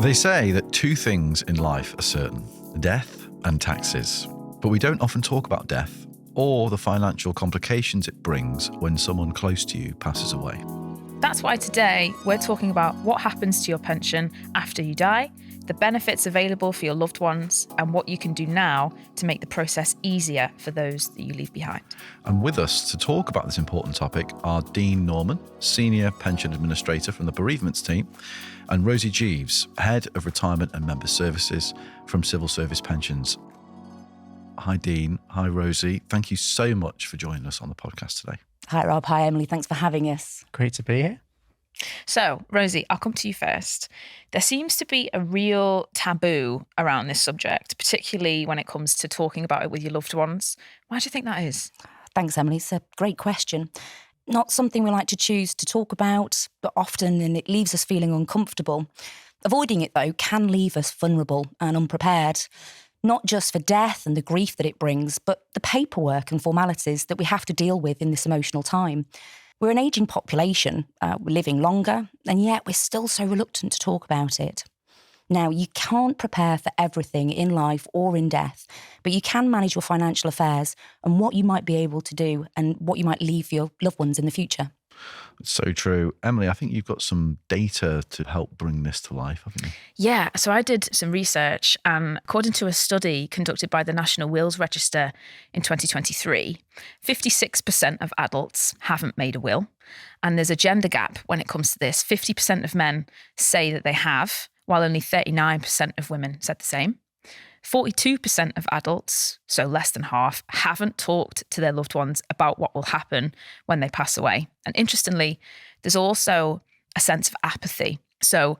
They say that two things in life are certain: death and taxes. But we don't often talk about death or the financial complications it brings when someone close to you passes away. That's why today we're talking about what happens to your pension after you die, the benefits available for your loved ones, and what you can do now to make the process easier for those that you leave behind. And with us to talk about this important topic are Dean Norman, Senior Pension Administrator from the Bereavements team, and Rosie Jeeves, Head of Retirement and Member Services from Civil Service Pensions. Hi, Dean. Hi, Rosie. Thank you so much for joining us on the podcast today. Hi, Rob. Hi, Emily. Thanks for having us. Great to be here. So, Rosie, I'll come to you first. There seems to be a real taboo around this subject, particularly when it comes to talking about it with your loved ones. Why do you think that is? Thanks, Emily. It's a great question. Not something we like to choose to talk about, but often, and it leaves us feeling uncomfortable. Avoiding it, though, can leave us vulnerable and unprepared, not just for death and the grief that it brings, but the paperwork and formalities that we have to deal with in this emotional time. We're an ageing population, we're living longer, and yet we're still so reluctant to talk about it. Now, you can't prepare for everything in life or in death, but you can manage your financial affairs and what you might be able to do and what you might leave for your loved ones in the future. It's so true. Emily, I think you've got some data to help bring this to life, haven't you? Yeah, so I did some research, and according to a study conducted by the National Wills Register in 2023, 56% of adults haven't made a will. And there's a gender gap when it comes to this. 50% of men say that they have, while only 39% of women said the same. 42% of adults, so less than half, haven't talked to their loved ones about what will happen when they pass away. And interestingly, there's also a sense of apathy. So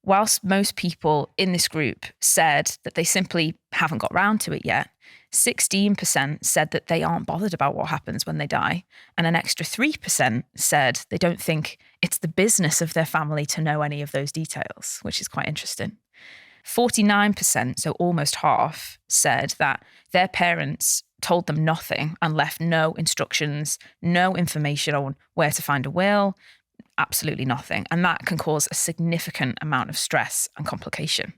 whilst most people in this group said that they simply haven't got round to it yet, 16% said that they aren't bothered about what happens when they die. And an extra 3% said they don't think it's the business of their family to know any of those details, which is quite interesting. 49%, so almost half, said that their parents told them nothing and left no instructions, no information on where to find a will, absolutely nothing. And that can cause a significant amount of stress and complication.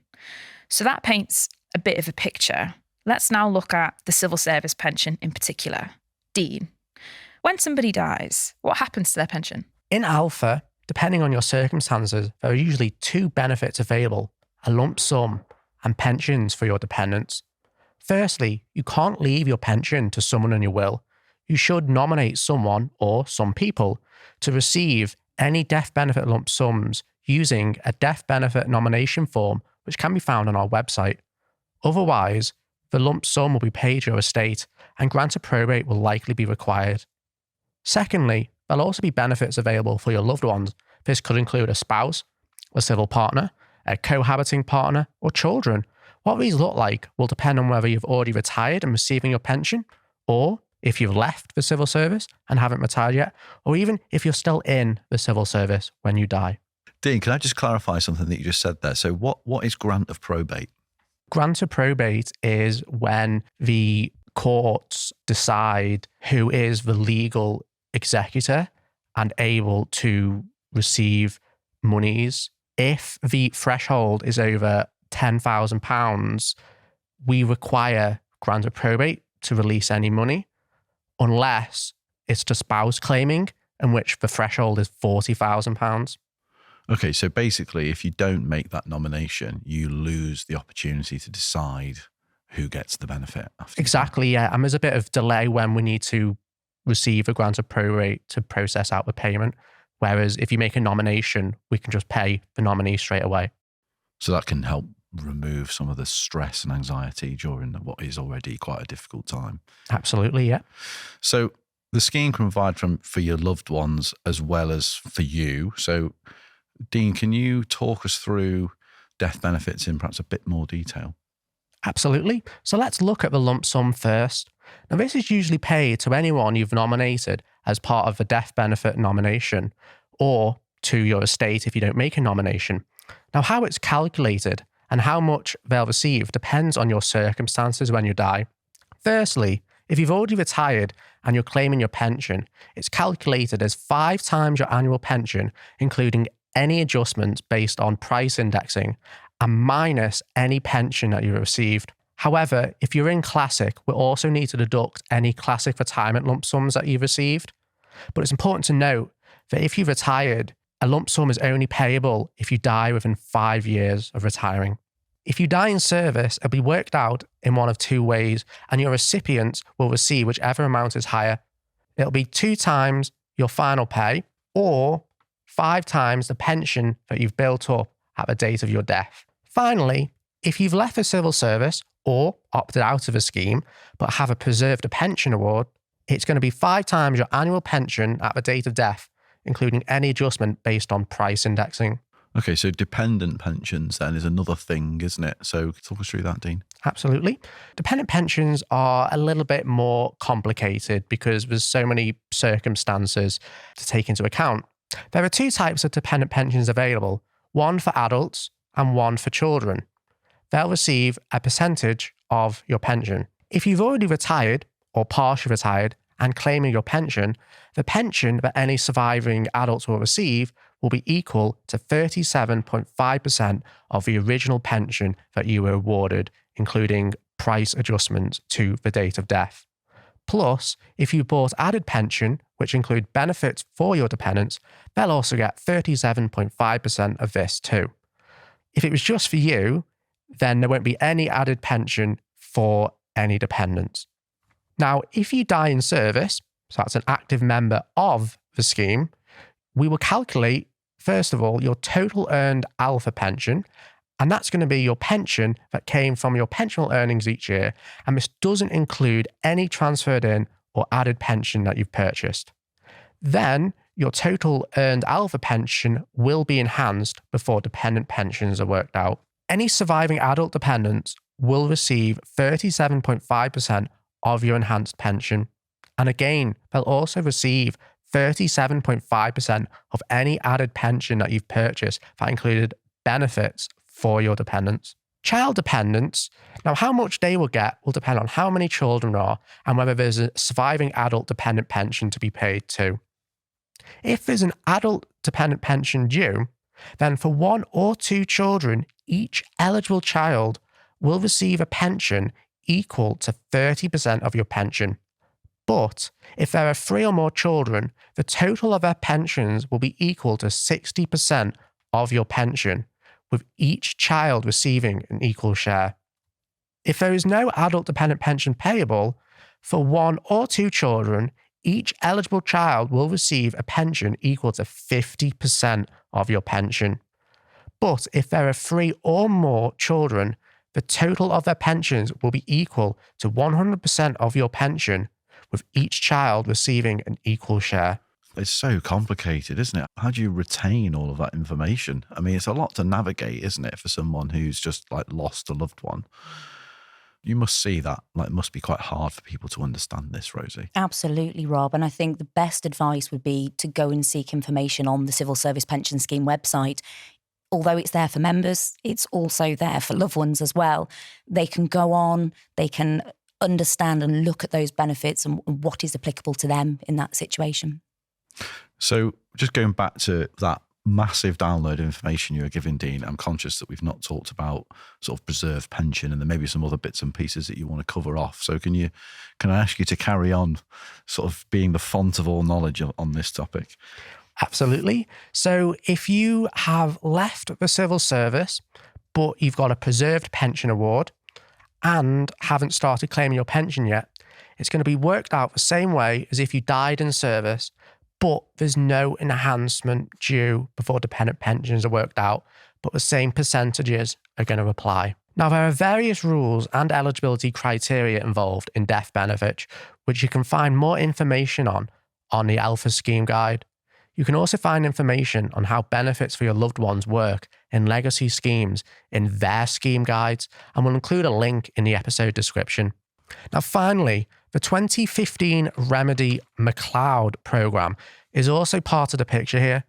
So that paints a bit of a picture. Let's now look at the civil service pension in particular. Dean, when somebody dies, what happens to their pension? In Alpha, depending on your circumstances, there are usually two benefits available: a lump sum and pensions for your dependents. Firstly, you can't leave your pension to someone in your will. You should nominate someone or some people to receive any death benefit lump sums using a death benefit nomination form, which can be found on our website. Otherwise, the lump sum will be paid to your estate and grant of probate will likely be required. Secondly, there'll also be benefits available for your loved ones. This could include a spouse, a civil partner, a cohabiting partner, or children. What these look like will depend on whether you've already retired and receiving your pension, or if you've left the civil service and haven't retired yet, or even if you're still in the civil service when you die. Dean, can I just clarify something that you just said there? So what is grant of probate? Grant of probate is when the courts decide who is the legal executor and able to receive monies. If the threshold is over £10,000, we require grant of probate to release any money, unless it's the spouse claiming, in which the threshold is £40,000. Okay, so basically, if you don't make that nomination, you lose the opportunity to decide who gets the benefit after. Exactly, yeah. And there's a bit of delay when we need to receive a grant of probate to process out the payment. Whereas if you make a nomination, we can just pay the nominee straight away. So that can help remove some of the stress and anxiety during what is already quite a difficult time. Absolutely, yeah. So the scheme can provide for your loved ones as well as for you. So Dean, can you talk us through death benefits in perhaps a bit more detail? Absolutely. So let's look at the lump sum first. Now, this is usually paid to anyone you've nominated as part of the death benefit nomination, or to your estate if you don't make a nomination. Now, how it's calculated and how much they'll receive depends on your circumstances when you die. Firstly, if you've already retired and you're claiming your pension, it's calculated as 5 times your annual pension, including any adjustments based on price indexing, and minus any pension that you received. However, if you're in Classic, we'll also need to deduct any Classic retirement lump sums that you've received. But it's important to note that if you've retired, a lump sum is only payable if you die within 5 years of retiring. If you die in service, it'll be worked out in one of two ways, and your recipient will receive whichever amount is higher. It'll be 2 times your final pay or 5 times the pension that you've built up at the date of your death. Finally, if you've left the civil service or opted out of a scheme but have a preserved pension award, it's going to be 5 times your annual pension at the date of death, including any adjustment based on price indexing. Okay, so dependent pensions then is another thing, isn't it? So talk us through that, Dean. Absolutely. Dependent pensions are a little bit more complicated because there's so many circumstances to take into account. There are 2 types of dependent pensions available, one for adults and one for children. They'll receive a percentage of your pension. If you've already retired or partially retired and claiming your pension, the pension that any surviving adults will receive will be equal to 37.5% of the original pension that you were awarded, including price adjustments to the date of death. Plus, if you bought added pension, which include benefits for your dependents, they'll also get 37.5% of this too. If it was just for you, then there won't be any added pension for any dependents. Now, if you die in service, so that's an active member of the scheme, we will calculate, first of all, your total earned alpha pension, and that's going to be your pension that came from your pensional earnings each year, and this doesn't include any transferred in or added pension that you've purchased. Then, your total earned alpha pension will be enhanced before dependent pensions are worked out. Any surviving adult dependents will receive 37.5% of your enhanced pension. And again, they'll also receive 37.5% of any added pension that you've purchased that included benefits for your dependents. Child dependents, now how much they will get will depend on how many children there are and whether there's a surviving adult dependent pension to be paid to. If there's an adult dependent pension due, then for 1 or 2 children, each eligible child will receive a pension equal to 30% of your pension. But if there are 3 or more children, the total of their pensions will be equal to 60% of your pension, with each child receiving an equal share. If there is no adult dependent pension payable, for 1 or 2 children, each eligible child will receive a pension equal to 50% of your pension. But if there are 3 or more children, the total of their pensions will be equal to 100% of your pension, with each child receiving an equal share. It's so complicated, isn't it? How do you retain all of that information? I mean, it's a lot to navigate, isn't it, for someone who's just like lost a loved one? You must see that. Like, it must be quite hard for people to understand this, Rosie. Absolutely, Rob. And I think the best advice would be to go and seek information on the Civil Service Pension Scheme website. Although it's there for members, it's also there for loved ones as well. They can go on, they can understand and look at those benefits and what is applicable to them in that situation. So just going back to that massive download of information you were giving, Dean, I'm conscious that we've not talked about sort of preserved pension, and there may be some other bits and pieces that you want to cover off. So can I ask you to carry on sort of being the font of all knowledge on this topic? Absolutely. So if you have left the civil service, but you've got a preserved pension award and haven't started claiming your pension yet, it's going to be worked out the same way as if you died in service, but there's no enhancement due before dependent pensions are worked out, but the same percentages are going to apply. Now, there are various rules and eligibility criteria involved in death benefit, which you can find more information on the Alpha Scheme Guide. You can also find information on how benefits for your loved ones work in legacy schemes in their scheme guides, and we'll include a link in the episode description. Now, finally, the 2015 Remedy McLeod programme is also part of the picture here.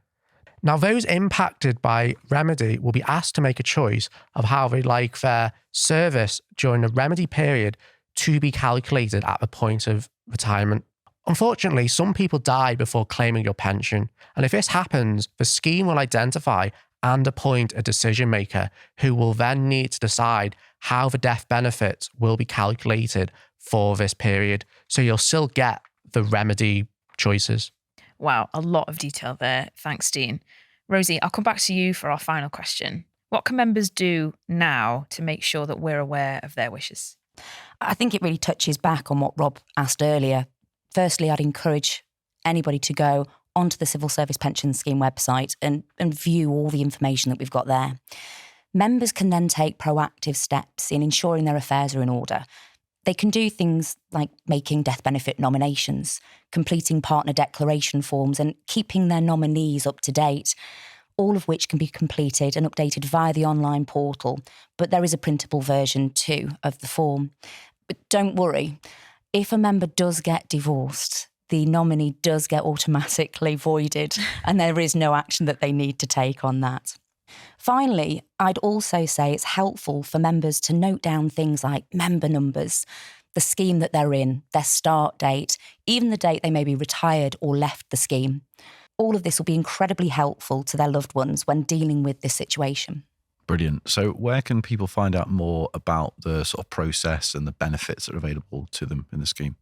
Now, those impacted by Remedy will be asked to make a choice of how they'd like their service during the Remedy period to be calculated at the point of retirement. Unfortunately, some people die before claiming your pension, and if this happens, the scheme will identify and appoint a decision maker who will then need to decide how the death benefit will be calculated for this period. So you'll still get the remedy choices. Wow, a lot of detail there. Thanks, Dean. Rosie, I'll come back to you for our final question. What can members do now to make sure that we're aware of their wishes? I think it really touches back on what Rob asked earlier. Firstly, I'd encourage anybody to go onto the Civil Service Pension Scheme website and view all the information that we've got there. Members can then take proactive steps in ensuring their affairs are in order. They can do things like making death benefit nominations, completing partner declaration forms and keeping their nominees up to date, all of which can be completed and updated via the online portal. But there is a printable version too of the form. But don't worry, if a member does get divorced, the nominee does get automatically voided and there is no action that they need to take on that. Finally, I'd also say it's helpful for members to note down things like member numbers, the scheme that they're in, their start date, even the date they may be retired or left the scheme. All of this will be incredibly helpful to their loved ones when dealing with this situation. Brilliant. So where can people find out more about the sort of process and the benefits that are available to them in the scheme?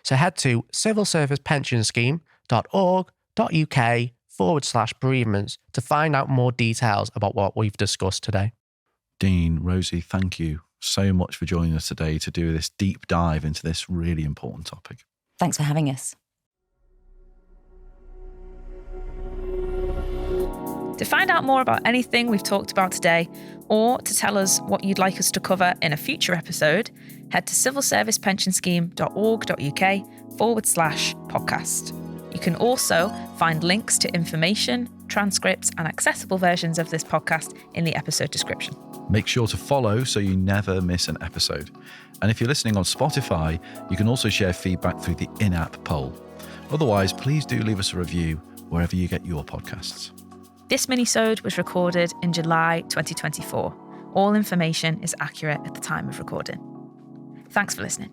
So head to civilservicepensionscheme.org.uk/bereavements to find out more details about what we've discussed today. Dean, Rosie, thank you so much for joining us today to do this deep dive into this really important topic. Thanks for having us. To find out more about anything we've talked about today, or to tell us what you'd like us to cover in a future episode, head to civilservicepensionscheme.org.uk/podcast. You can also find links to information, transcripts, and accessible versions of this podcast in the episode description. Make sure to follow so you never miss an episode. And if you're listening on Spotify, you can also share feedback through the in-app poll. Otherwise, please do leave us a review wherever you get your podcasts. This minisode was recorded in July 2024. All information is accurate at the time of recording. Thanks for listening.